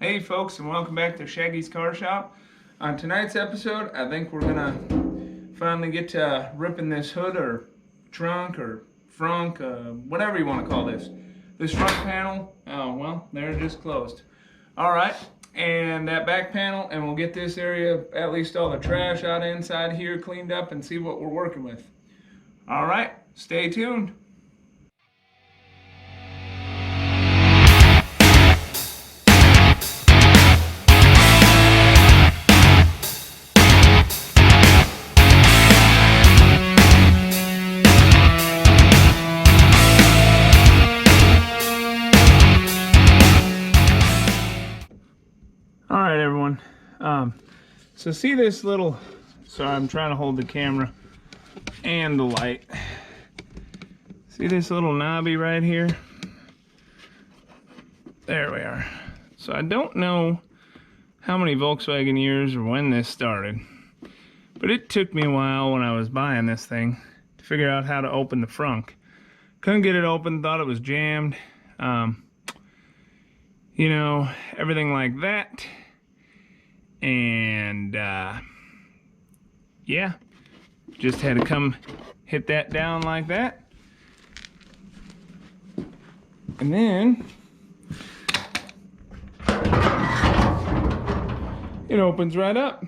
Hey folks, and welcome back to Shaggy's Car Shop. On tonight's episode, I think we're gonna finally get to ripping this hood or trunk or frunk, whatever you want to call this. This front panel, oh well, they're just closed. Alright, and that back panel, and we'll get this area, at least all the trash out inside here, cleaned up and see what we're working with. Alright, stay tuned. Alright everyone, so see this little, sorry I'm trying to hold the camera and the light. See this little knobby right here? There we are. So I don't know how many Volkswagen years or when this started, but it took me a while when I was buying this thing to figure out how to open the frunk. Couldn't get it open, thought it was jammed, you know, everything like that. And yeah, just had to come hit that down like that, and then it opens right up.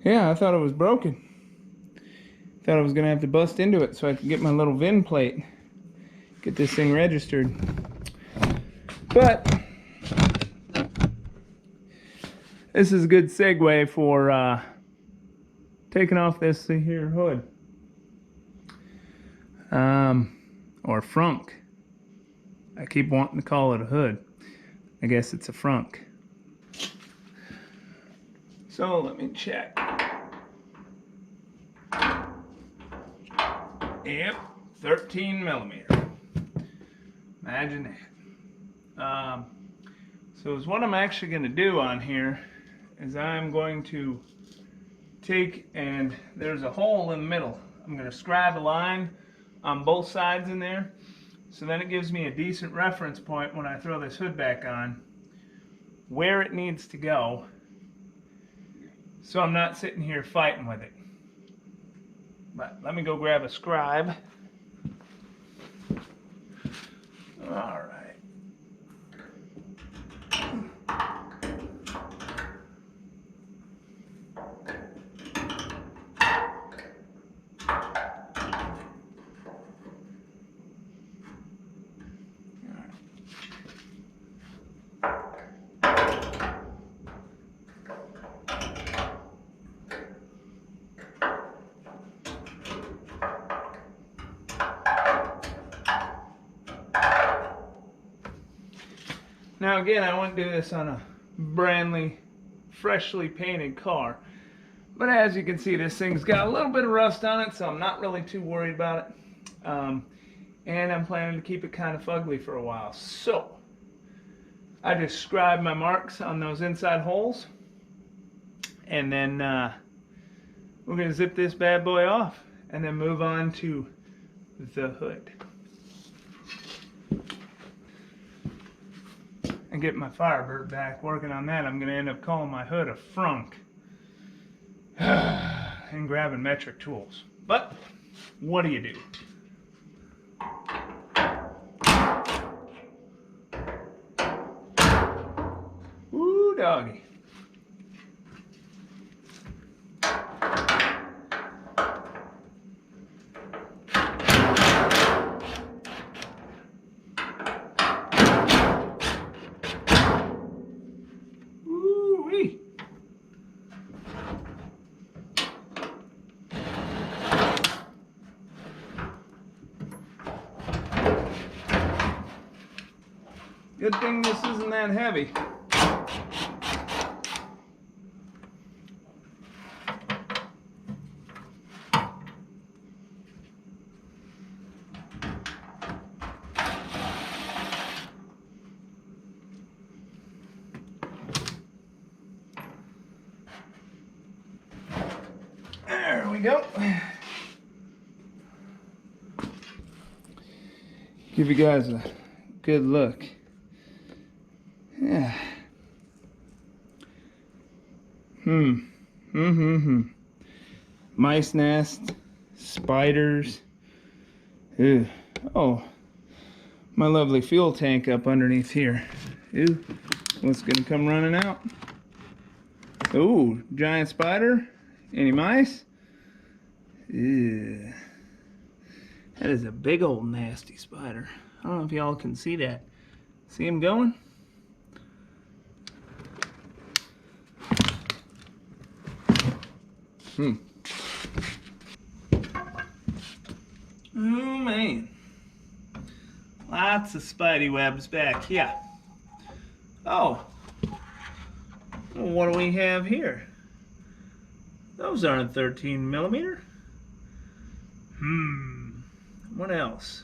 Yeah, I thought it was broken. Thought I was gonna have to bust into it so I could get my little VIN plate, get this thing registered. But this is a good segue for taking off this here hood, or frunk. I keep wanting to call it a hood. I guess it's a frunk. So let me check. Yep, 13 millimeter. Imagine that. So is what I'm actually going to do on here is I'm going to take, and there's a hole in the middle. I'm going to scribe a line on both sides in there, so then it gives me a decent reference point when I throw this hood back on, where it needs to go, so I'm not sitting here fighting with it. But let me go grab a scribe. All right. Now again, I wouldn't do this on a brandly, freshly painted car, but as you can see, this thing's got a little bit of rust on it, so I'm not really too worried about it. And I'm planning to keep it kind of fugly for a while. So I just scribed my marks on those inside holes, and then we're going to zip this bad boy off and then move on to the hood and get my Firebird back. Working on that, I'm going to end up calling my hood a frunk and grabbing metric tools. But what do you do? Ooh, doggy. Ooh-wee. Good thing this isn't that heavy. There we go. Give you guys a good look. Yeah. Mice nest, spiders. Ew. Oh, my lovely fuel tank up underneath here. Ew. What's gonna come running out? Ooh, giant spider. Any mice? Ew. That is a big old nasty spider. I don't know if y'all can see that. See him going? Oh man. Lots of spidey webs back here. Oh. Well, what do we have here? Those aren't 13 millimeter. What else?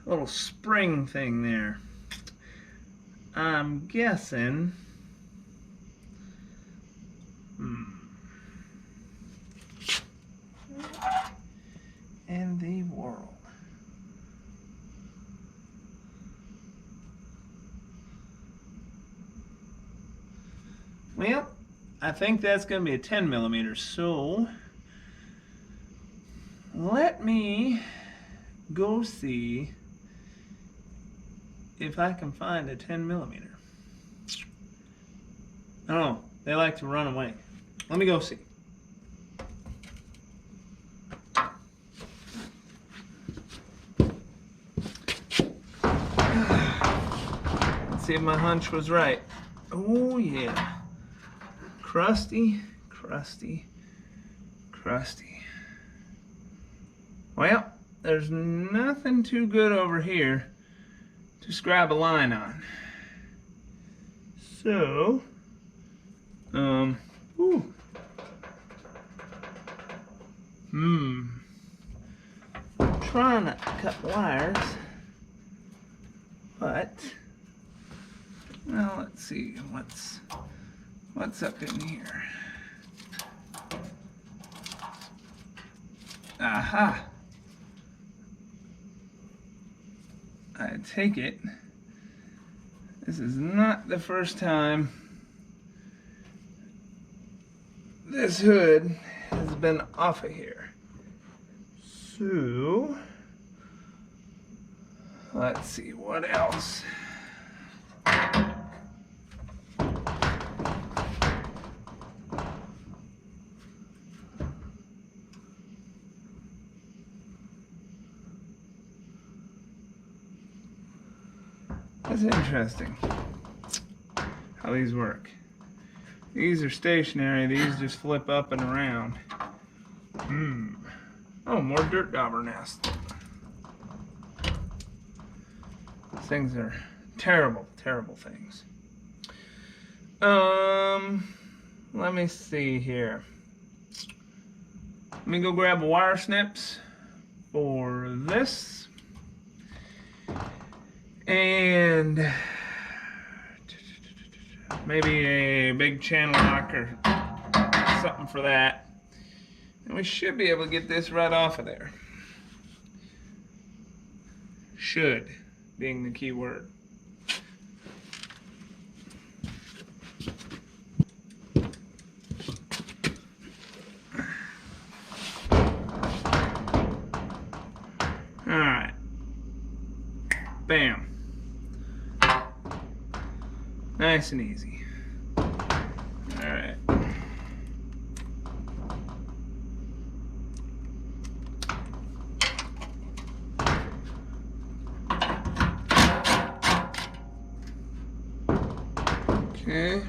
A little spring thing there. I'm guessing. In the world. Well, I think that's going to be a 10 millimeter. So let me go see if I can find a 10 millimeter. Oh, they like to run away. Let me go see. Let's see if my hunch was right. Oh yeah. Crusty, crusty, crusty. Well, there's nothing too good over here to scribe a line on. So, trying not to cut wires, but, well, let's see what's up in here. Aha! I take it this is not the first time this hood has been off of here. So, let's see what else. That's interesting how these work. These are stationary, these just flip up and around. Oh, more dirt dauber nests. These things are terrible, terrible things. Let me see here. Let me go grab a wire snips for this. And maybe a big channel lock or something for that. And we should be able to get this right off of there. Should being the key word. Alright. Bam. Nice and easy. Alright. Okay.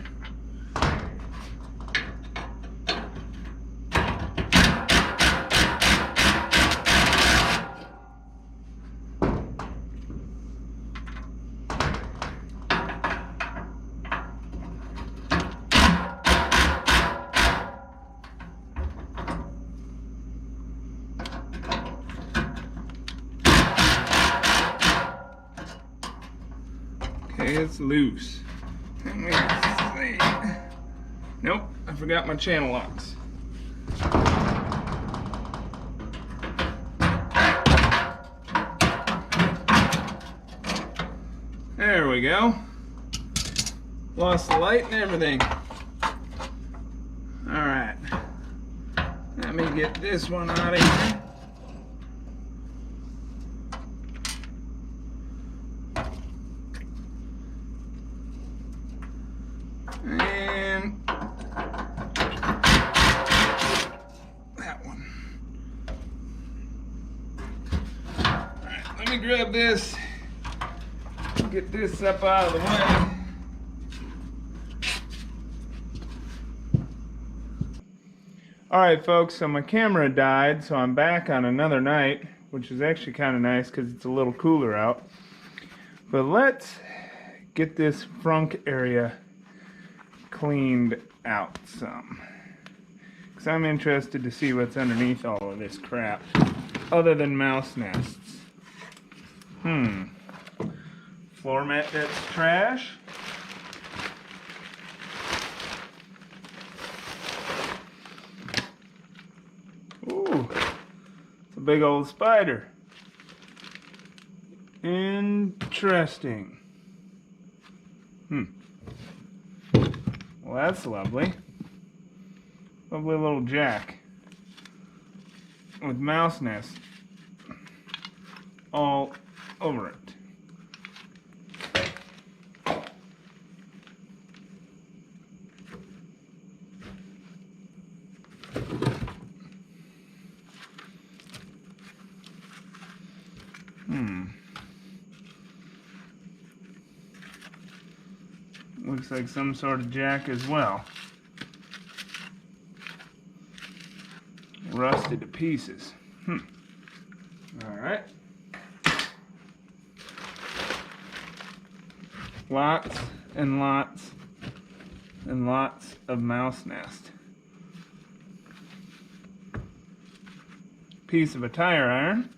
Okay, it's loose. Let me see. Nope, I forgot my channel locks. There we go. Lost the light and everything. Alright. Let me get this one out of here. And that one. Alright, let me grab this. Get this up out of the way. Alright folks, so my camera died, so I'm back on another night, which is actually kind of nice because it's a little cooler out. But let's get this frunk area cleaned out some, because I'm interested to see what's underneath all of this crap, other than mouse nests. Floor mat that's trash. Ooh, it's a big old spider. Interesting. Well, that's lovely. Lovely little jack with mouse nest all over it. Looks like some sort of jack as well. Rusted to pieces. Alright. Lots and lots and lots of mouse nest. Piece of a tire iron.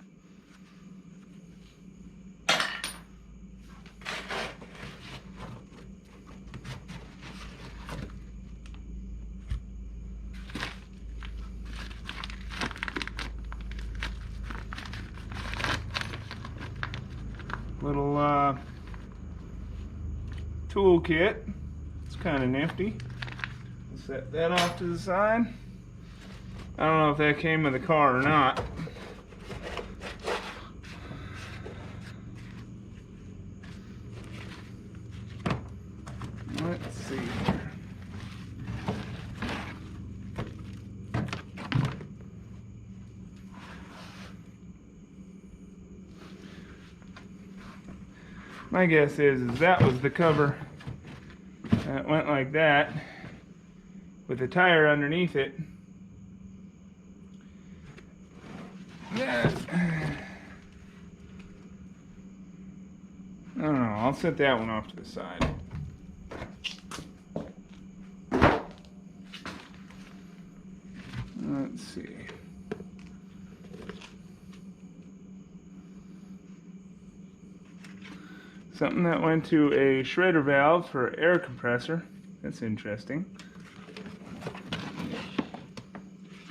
Little tool kit. It's kind of nifty. We'll set that off to the side. I don't know if that came with the car or not. Let's see here. My guess is that was the cover. It went like that with the tire underneath it. Yeah. I don't know. I'll set that one off to the side. Let's see. Something that went to a shredder valve for air compressor. That's interesting.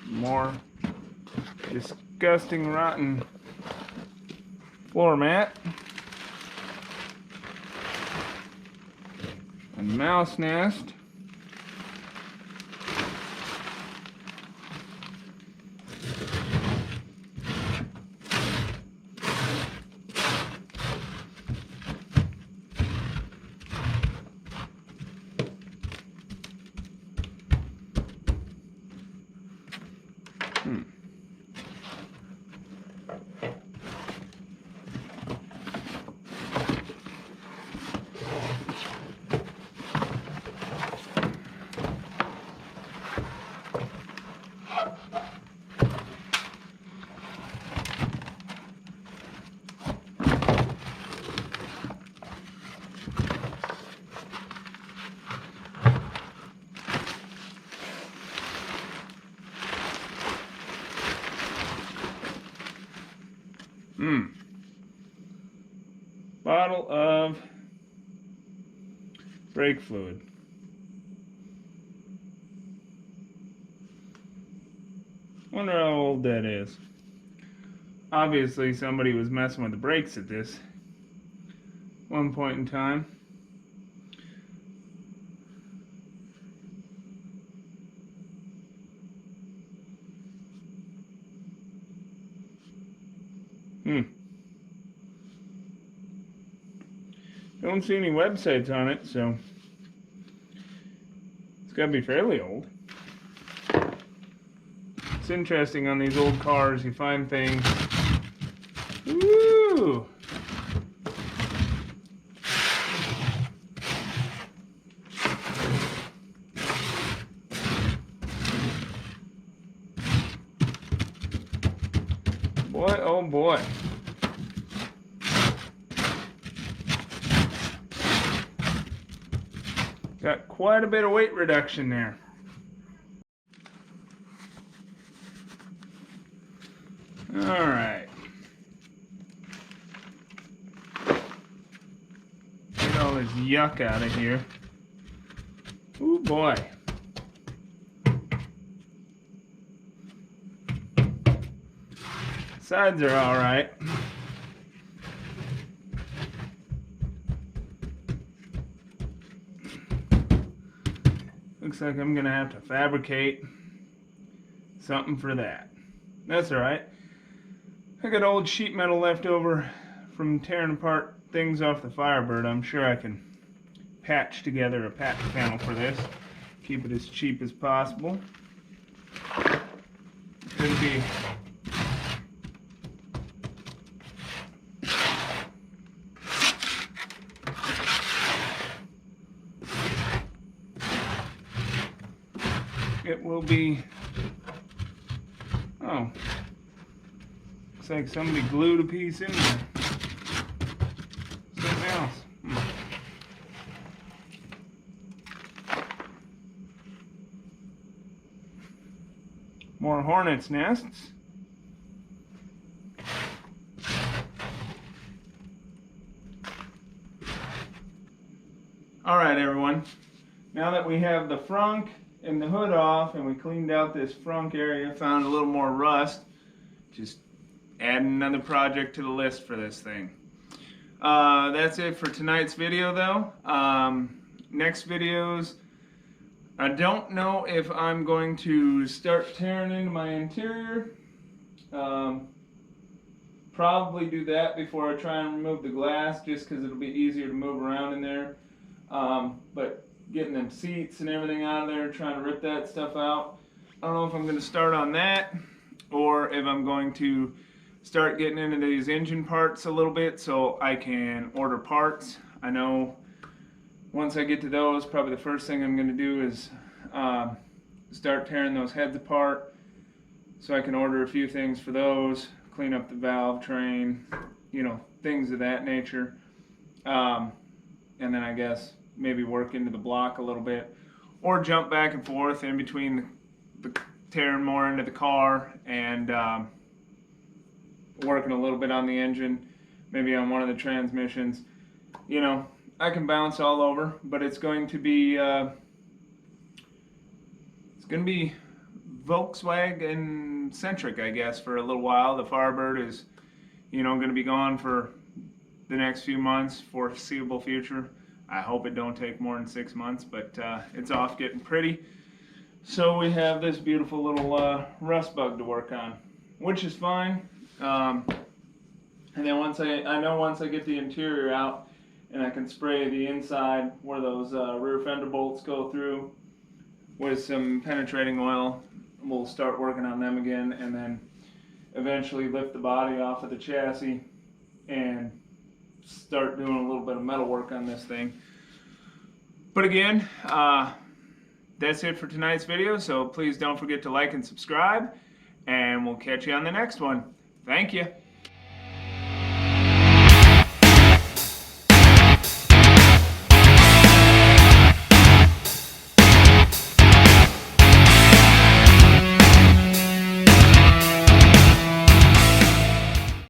More disgusting, rotten floor mat. A mouse nest. Bottle of brake fluid. Wonder how old that is. Obviously somebody was messing with the brakes at this one point in time. Don't see any websites on it, so it's got to be fairly old. It's interesting on these old cars, you find things. Woo! Boy, oh boy. Got quite a bit of weight reduction there. All right. Get all this yuck out of here. Ooh boy. Sides are all right. Looks like I'm gonna have to fabricate something for that. That's all right. I got old sheet metal left over from tearing apart things off the Firebird. I'm sure I can patch together a patch panel for this. Keep it as cheap as possible. Could be it will be, oh, looks like somebody glued a piece in there. Something else. More hornets' nests. All right, everyone. Now that we have the frunk and the hood off and we cleaned out this frunk area, found a little more rust, just adding another project to the list for this thing. That's it for tonight's video though. Next videos, I don't know if I'm going to start tearing into my interior. Probably do that before I try and remove the glass, just because it'll be easier to move around in there. But getting them seats and everything out of there, trying to rip that stuff out, I don't know if I'm going to start on that, or if I'm going to start getting into these engine parts a little bit so I can order parts. I know once I get to those, probably the first thing I'm going to do is start tearing those heads apart so I can order a few things for those, clean up the valve train, you know, things of that nature. And then I guess maybe work into the block a little bit, or jump back and forth in between the tearing more into the car and working a little bit on the engine, maybe on one of the transmissions. You know, I can bounce all over, but it's going to be Volkswagen centric, I guess, for a little while. The Firebird is, you know, going to be gone for the next few months, foreseeable future. I hope it don't take more than 6 months, but it's off getting pretty. So we have this beautiful little rust bug to work on, which is fine. And then once I get the interior out and I can spray the inside where those rear fender bolts go through with some penetrating oil, we'll start working on them again, and then eventually lift the body off of the chassis and start doing a little bit of metal work on this thing. But again, that's it for tonight's video, so please don't forget to like and subscribe, and we'll catch you on the next one. Thank you.